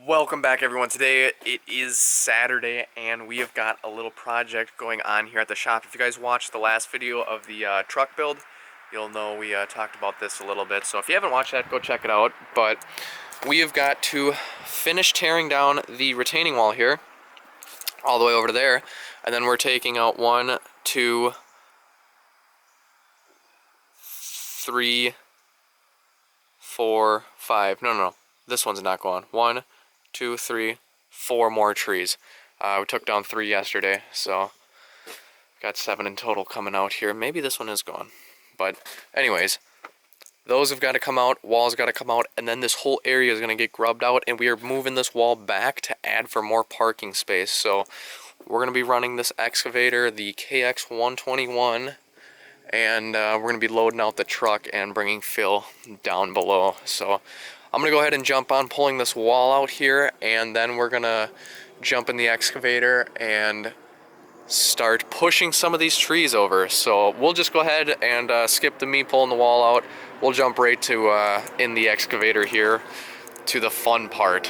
Welcome back, everyone. Today it is Saturday and we have got a little project going on here at the shop. If you guys watched the last video of the truck build, you'll know we talked about this a little bit. So if you haven't watched that, go check it out. But we have got to finish tearing down the retaining wall here all the way over to there, and then we're taking out 1, 2, 3, 4, 5. No. This one's not going. 1, 2, 3, 4 more trees. We took down 3 yesterday, so got 7 in total coming out here. Maybe this one is gone. But anyways, those have got to come out, walls got to come out, and then this whole area is going to get grubbed out, and we are moving this wall back to add for more parking space. So we're going to be running this excavator, the KX121, and we're going to be loading out the truck and bringing fill down below. So I'm going to go ahead and jump on pulling this wall out here, and then we're going to jump in the excavator and start pushing some of these trees over. So we'll just go ahead and skip the me pulling the wall out. We'll jump right to in the excavator here to the fun part.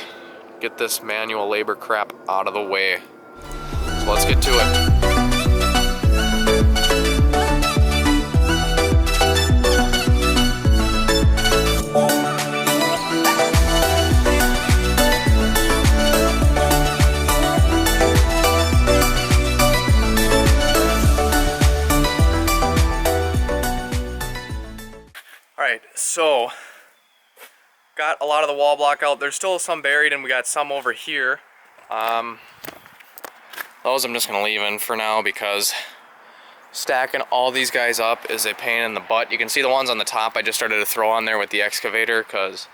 Get this manual labor crap out of the way. So let's get to it. Alright, so got a lot of the wall block out. There's still some buried, and we got some over here. Those I'm just going to leave in for now because stacking all these guys up is a pain in the butt. You can see the ones on the top I just started to throw on there with the excavator because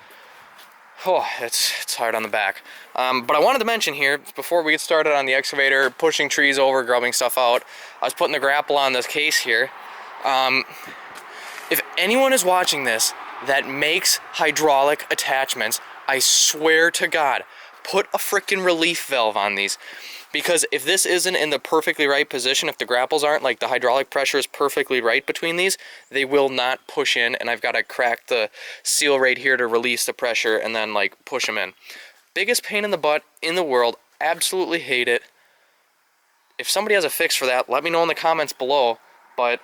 it's hard on the back. But I wanted to mention here, before we get started on the excavator, pushing trees over, grubbing stuff out, I was putting the grapple on this case here. If anyone is watching this that makes hydraulic attachments, I swear to God, put a freaking relief valve on these. Because if this isn't in the perfectly right position, if the grapples aren't, like the hydraulic pressure is perfectly right between these, they will not push in, and I've got to crack the seal right here to release the pressure and then like push them in. Biggest pain in the butt in the world, absolutely hate it. If somebody has a fix for that, let me know in the comments below, but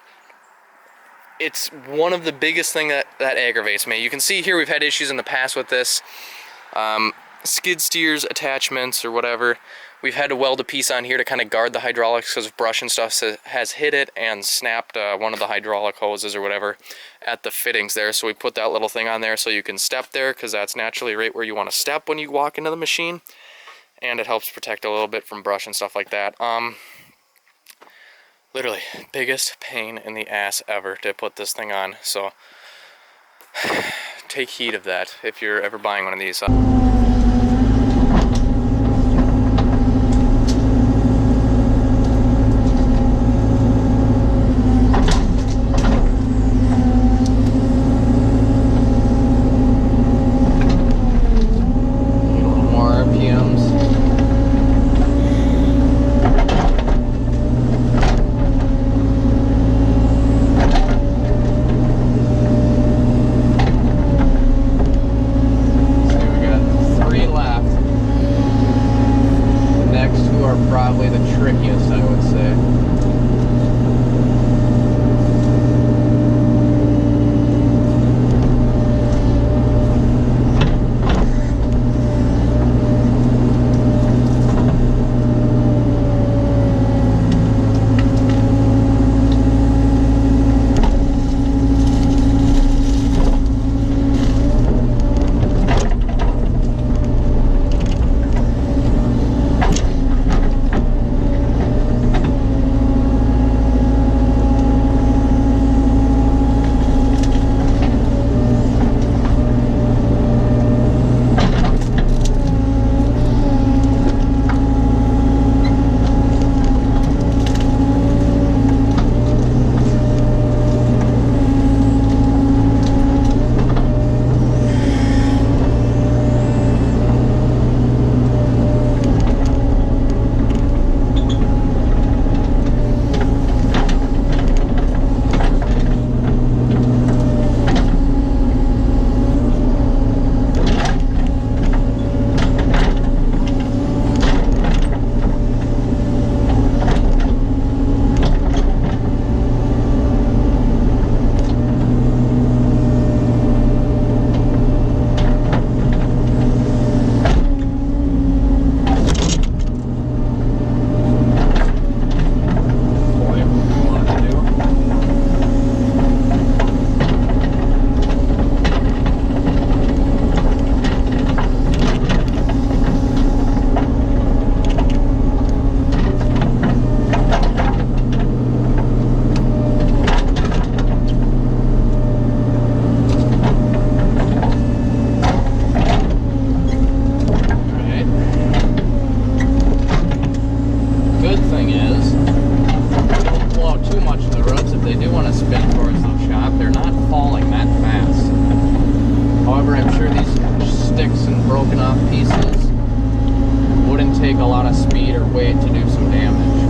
it's one of the biggest things that aggravates me. You can see here we've had issues in the past with this. Skid steers, attachments, or whatever. We've had to weld a piece on here to kind of guard the hydraulics because brush and stuff has hit it and snapped one of the hydraulic hoses or whatever at the fittings there. So we put that little thing on there so you can step there, because that's naturally right where you want to step when you walk into the machine. And it helps protect a little bit from brush and stuff like that. Literally, biggest pain in the ass ever to put this thing on. So take heed of that if you're ever buying one of these. Three laps. pieces. Wouldn't take a lot of speed or weight to do some damage.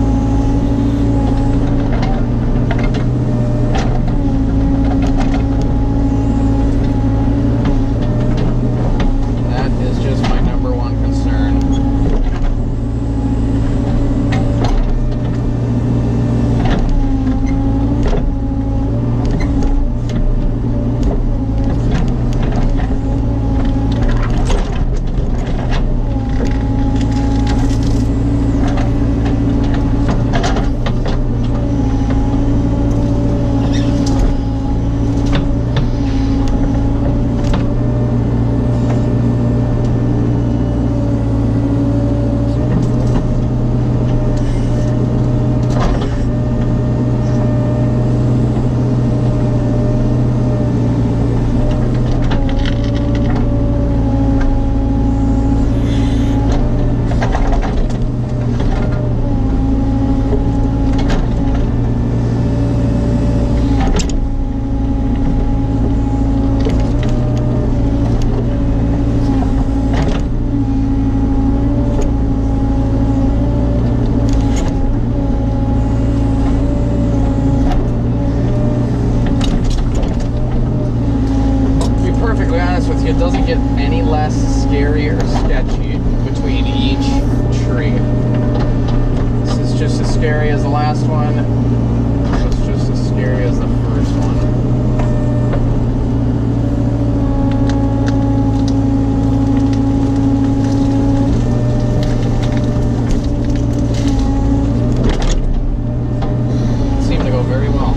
That is just my number one concern. It doesn't get any less scary or sketchy between each tree. This is just as scary as the last one. This is just as scary as the first one. It seemed to go very well.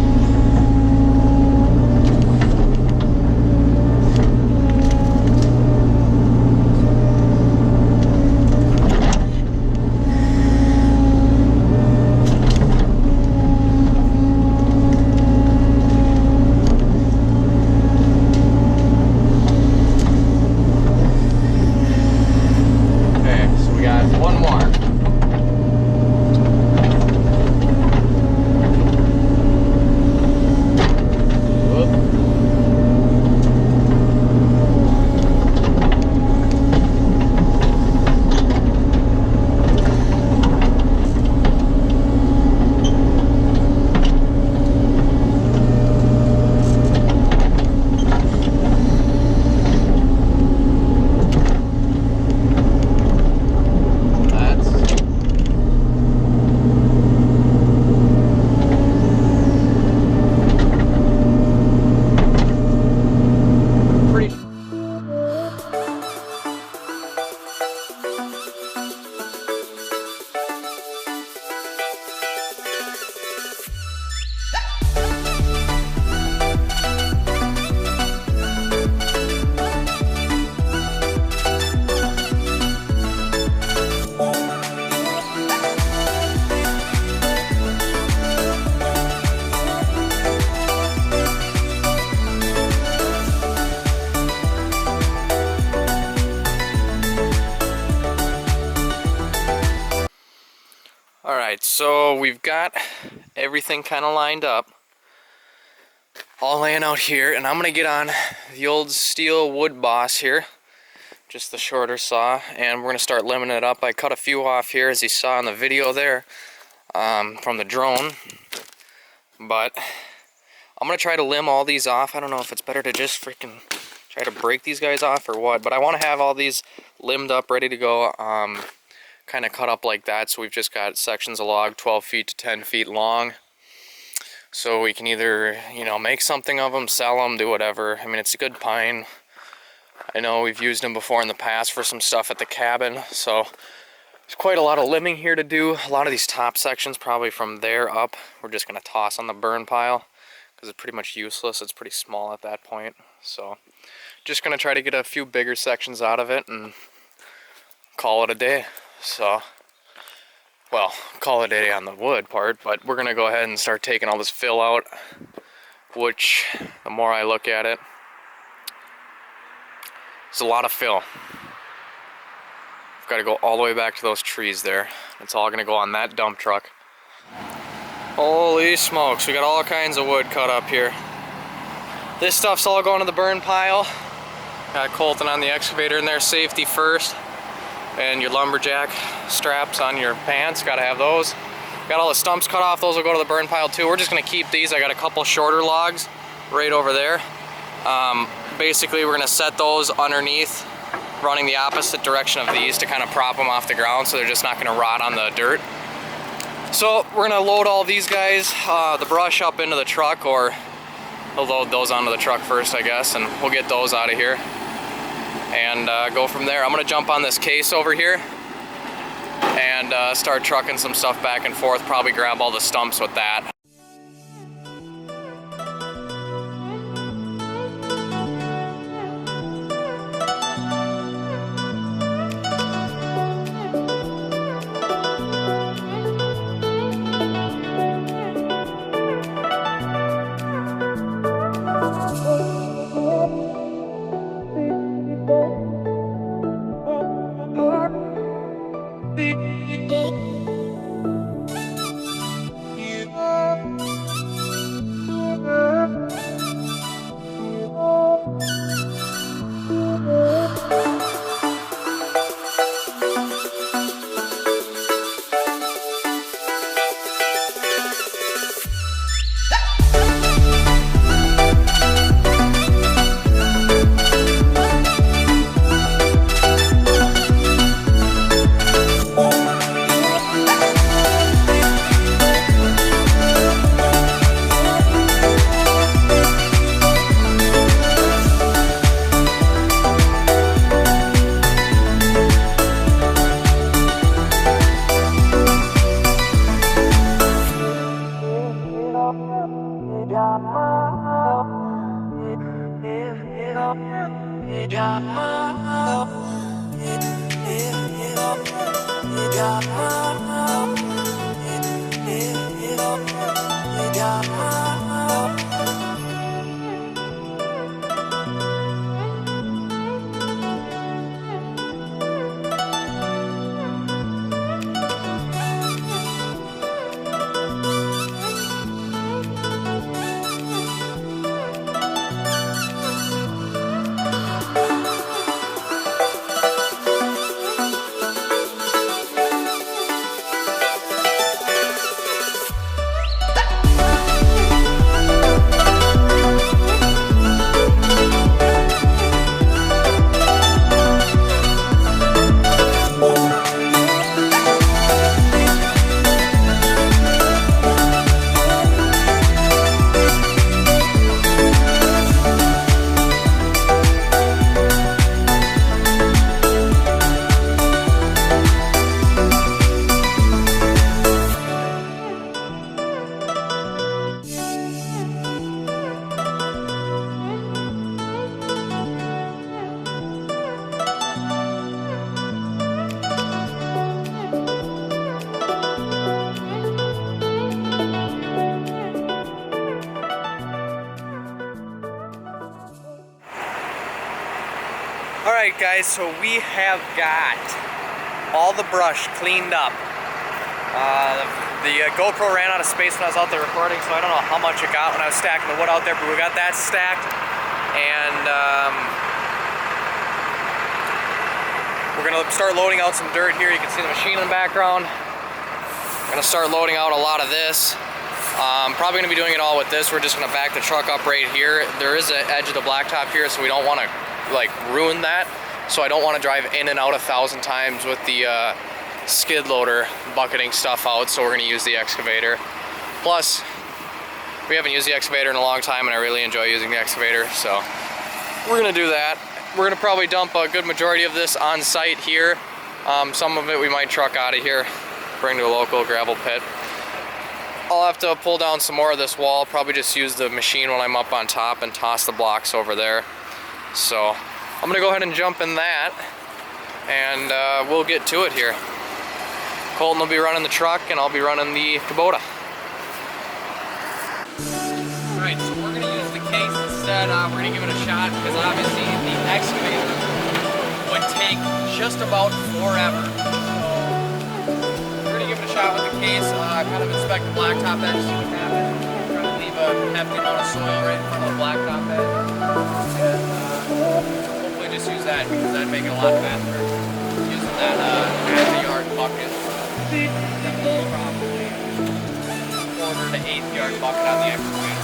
Alright, so we've got everything kind of lined up, all laying out here, and I'm going to get on the old steel wood boss here, just the shorter saw, and we're going to start limbing it up. I cut a few off here, as you saw in the video there, from the drone, but I'm going to try to limb all these off. I don't know if it's better to just freaking try to break these guys off or what, but I want to have all these limbed up, ready to go, kind of cut up like that. So we've just got sections of log 12 feet to 10 feet long, so we can either, you know, make something of them, sell them, do whatever. I mean, it's a good pine. I know we've used them before in the past for some stuff at the cabin, so there's quite a lot of limbing here to do. A lot of these top sections, probably from there up, we're just going to toss on the burn pile because it's pretty much useless. It's pretty small at that point, so just going to try to get a few bigger sections out of it and call it a day. So, well, call it a day on the wood part, but we're going to go ahead and start taking all this fill out, which, the more I look at it, it's a lot of fill. I've got to go all the way back to those trees there. It's all going to go on that dump truck. Holy smokes, we got all kinds of wood cut up here. This stuff's all going to the burn pile. Got Colton on the excavator in there, safety first. And your lumberjack straps on your pants, gotta have those. Got all the stumps cut off, those will go to the burn pile too. We're just gonna keep these. I got a couple shorter logs right over there. Basically, we're gonna set those underneath, running the opposite direction of these to kind of prop them off the ground so they're just not gonna rot on the dirt. So we're gonna load all these guys, the brush up into the truck, or we'll load those onto the truck first, I guess, and we'll get those out of here and go from there. I'm gonna jump on this case over here and start trucking some stuff back and forth, probably grab all the stumps with that. Alright guys, so we have got all the brush cleaned up. The GoPro ran out of space when I was out there recording, so I don't know how much it got when I was stacking the wood out there, but we got that stacked. And we're going to start loading out some dirt here. You can see the machine in the background. I'm going to start loading out a lot of this. Probably going to be doing it all with this. We're just going to back the truck up right here. There is an edge of the blacktop here, so we don't want to like ruin that. So I don't want to drive in and out 1,000 times with the skid loader bucketing stuff out, so we're going to use the excavator. Plus, we haven't used the excavator in a long time and I really enjoy using the excavator, so we're going to do that. We're going to probably dump a good majority of this on site here. Some of it we might truck out of here, bring to a local gravel pit. I'll have to pull down some more of this wall, probably just use the machine when I'm up on top and toss the blocks over there. So I'm gonna go ahead and jump in that and we'll get to it here. Colton will be running the truck and I'll be running the Kubota. Alright, so we're gonna use the case instead. We're gonna give it a shot because obviously the excavator would take just about forever. We're gonna give it a shot with the case, kind of inspect the blacktop edge, see what happens. Try to leave a hefty amount of soil right in front of the blacktop edge. And hopefully just use that because that'd make it a lot faster using that Probably quarter to eighth yard bucket on the excavator.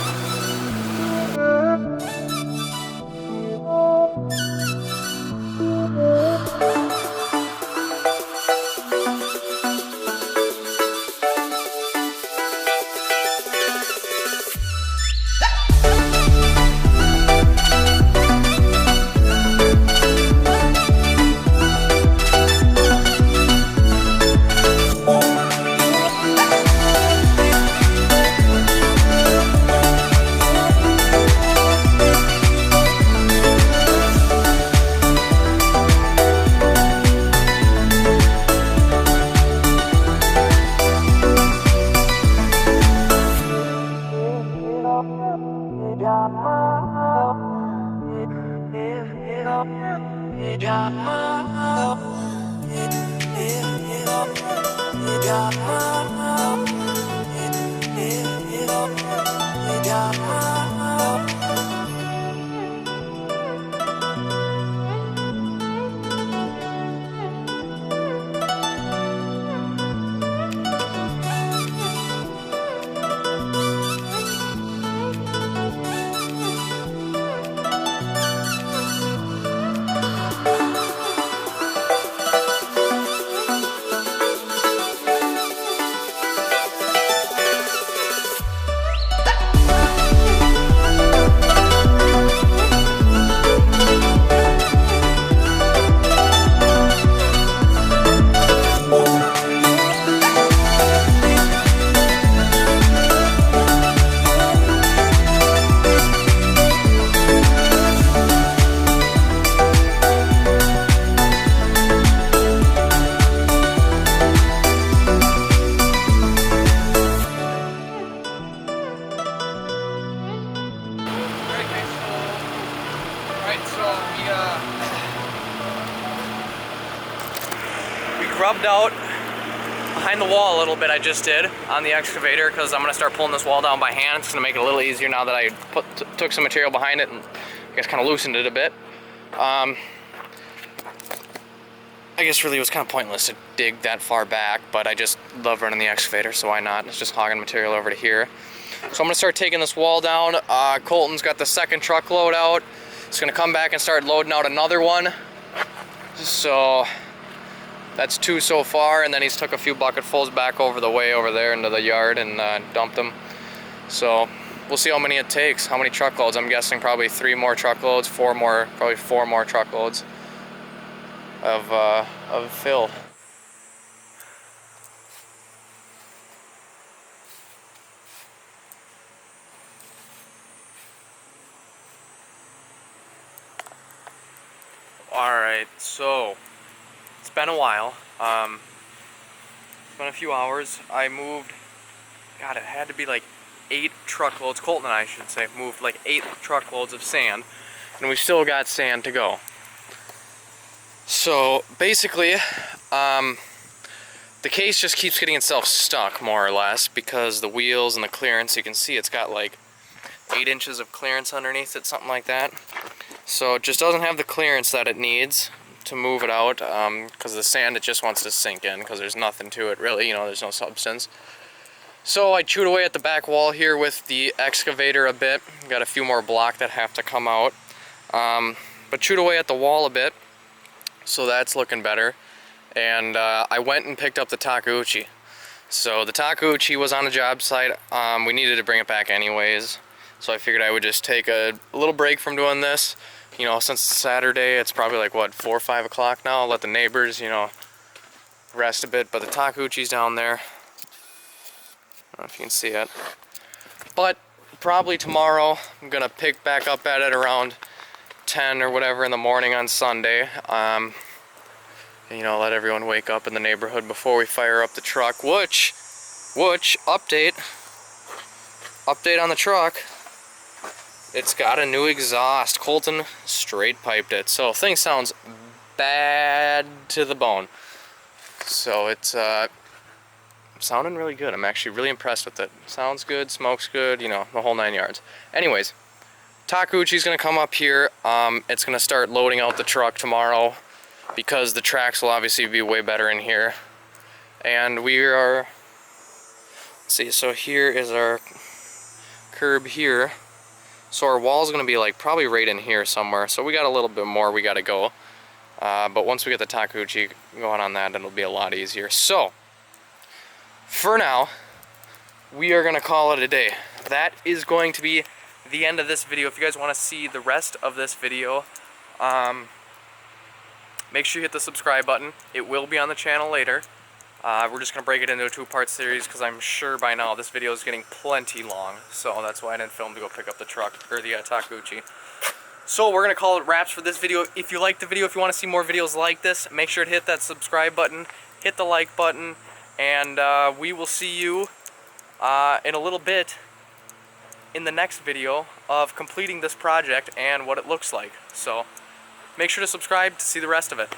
We grubbed out behind the wall a little bit. I just did on the excavator because I'm gonna start pulling this wall down by hand. It's gonna make it a little easier now that I took some material behind it and I guess kind of loosened it a bit. I guess really it was kind of pointless to dig that far back, but I just love running the excavator, so why not? It's just hogging material over to here. So I'm gonna start taking this wall down. Colton's got the second truckload out. He's gonna come back and start loading out another one. So that's 2 so far, and then he's took a few bucketfuls back over the way over there into the yard and dumped them. So we'll see how many it takes, how many truckloads. I'm guessing probably 3 more truckloads, 4 more, probably 4 more truckloads of fill. Alright, so it's been a while. It's been a few hours. I moved, God, it had to be like 8 truckloads, Colton and I should say, moved like 8 truckloads of sand, and we still got sand to go. So basically, the case just keeps getting itself stuck more or less because the wheels and the clearance, you can see it's got like 8 inches of clearance underneath it, something like that. So it just doesn't have the clearance that it needs to move it out because the sand, it just wants to sink in because there's nothing to it really, you know, there's no substance. So I chewed away at the back wall here with the excavator a bit. Got a few more block that have to come out. But chewed away at the wall a bit, so that's looking better. And I went and picked up the Takeuchi. So the Takeuchi was on a job site. We needed to bring it back anyways. So I figured I would just take a little break from doing this. You know, since it's Saturday, it's probably like, what, 4 or 5 o'clock now? I'll let the neighbors, you know, rest a bit. But the Takeuchi's down there. I don't know if you can see it. But probably tomorrow, I'm going to pick back up at it around 10 or whatever in the morning on Sunday. You know, let everyone wake up in the neighborhood before we fire up the truck, which update on the truck, it's got a new exhaust. Colton straight piped it, so thing sounds bad to the bone. So it's sounding really good. I'm actually really impressed with it. Sounds good, smokes good, you know, the whole 9 yards. Anyways, Takeuchi's gonna come up here. It's gonna start loading out the truck tomorrow, because the tracks will obviously be way better in here. And we are, let's see, so here is our curb here. So our wall's gonna be like probably right in here somewhere. So we got a little bit more we gotta go. But once we get the Takuchi going on that, it'll be a lot easier. So, for now, we are gonna call it a day. That is going to be the end of this video. If you guys wanna see the rest of this video, make sure you hit the subscribe button. It will be on the channel later. We're just going to break it into a two-part series because I'm sure by now this video is getting plenty long. So that's why I didn't film to go pick up the truck, or the Takuchi. So we're going to call it wraps for this video. If you liked the video, if you want to see more videos like this, make sure to hit that subscribe button, hit the like button, and we will see you in a little bit in the next video of completing this project and what it looks like. So make sure to subscribe to see the rest of it.